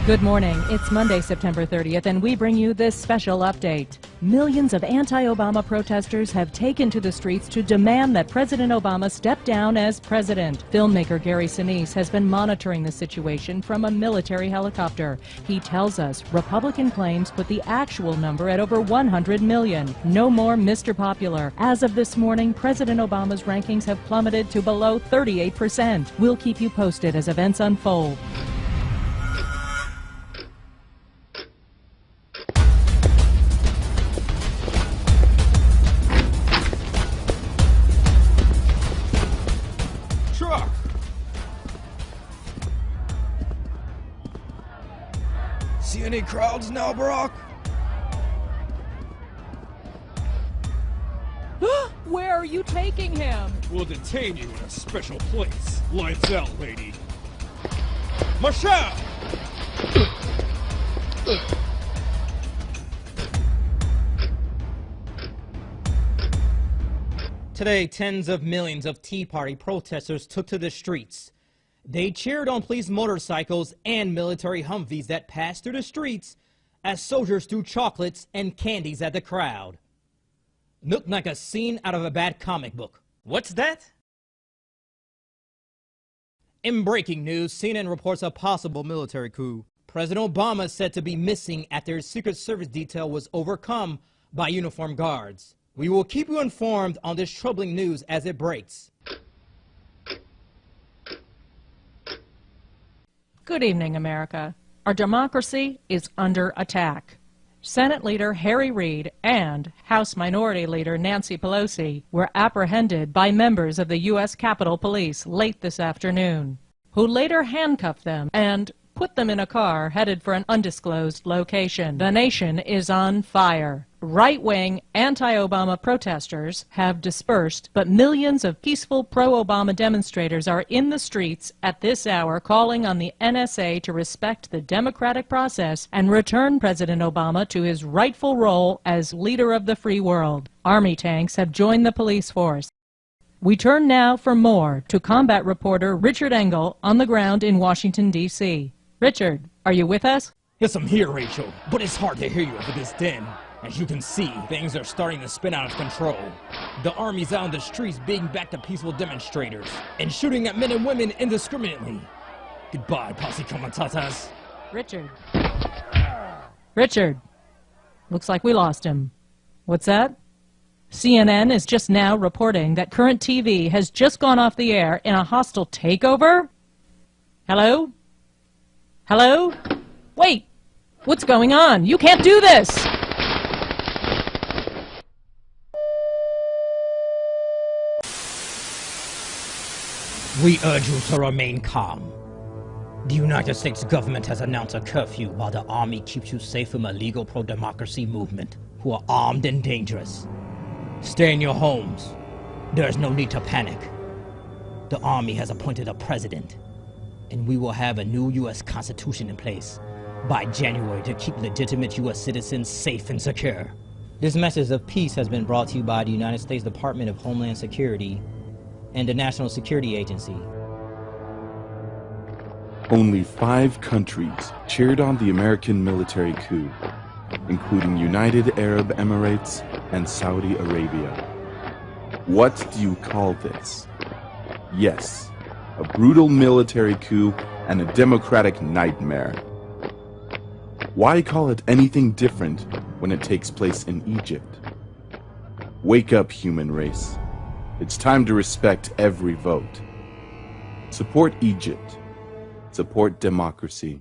Good morning. It's Monday, September 30th, and we bring you this special update. Millions of anti-Obama protesters have taken to the streets to demand that President Obama step down as president. Filmmaker Gary Sinise has been monitoring the situation from a military helicopter. He tells us Republican claims put the actual number at over 100 million. No more Mr. Popular. As of this morning, President Obama's rankings have plummeted to below 38%. We'll keep you posted as events unfold. See any crowds now, Barack? Where are you taking him? We'll detain you in a special place. Lights out, lady. Michelle! Today, tens of millions of Tea Party protesters took to the streets. They cheered on police motorcycles and military Humvees that passed through the streets as soldiers threw chocolates and candies at the crowd. Looked like a scene out of a bad comic book. What's that? In breaking news, CNN reports a possible military coup. President Obama is said to be missing after his Secret Service detail was overcome by uniformed guards. We will keep you informed on this troubling news as it breaks. Good evening, America. Our democracy is under attack. Senate Leader Harry Reid and House Minority Leader Nancy Pelosi were apprehended by members of the U.S. Capitol Police late this afternoon, who later handcuffed them and put them in a car headed for an undisclosed location. The nation is on fire. Right-wing, anti-Obama protesters have dispersed, but millions of peaceful pro-Obama demonstrators are in the streets at this hour calling on the NSA to respect the democratic process and return President Obama to his rightful role as leader of the free world. Army tanks have joined the police force. We turn now for more to combat reporter Richard Engel on the ground in Washington, D.C. Richard, are you with us? Yes, I'm here, Rachel, but it's hard to hear you over this din. As you can see, things are starting to spin out of control. The army's out on the streets beating back the peaceful demonstrators and shooting at men and women indiscriminately. Goodbye, posse comitatas. Richard. Richard. Looks like we lost him. What's that? CNN is just now reporting that Current TV has just gone off the air in a hostile takeover? Hello? Hello? Wait! What's going on? You can't do this! We urge you to remain calm. The United States government has announced a curfew while the army keeps you safe from a legal pro-democracy movement who are armed and dangerous. Stay in your homes. There is no need to panic. The army has appointed a president, and we will have a new U.S. Constitution in place by January to keep legitimate U.S. citizens safe and secure. This message of peace has been brought to you by the United States Department of Homeland Security and the National Security Agency. Only 5 countries cheered on the American military coup, including United Arab Emirates and Saudi Arabia. What do you call this? Yes, a brutal military coup and a democratic nightmare. Why call it anything different when it takes place in Egypt? Wake up, human race. It's time to respect every vote. Support Egypt. Support democracy.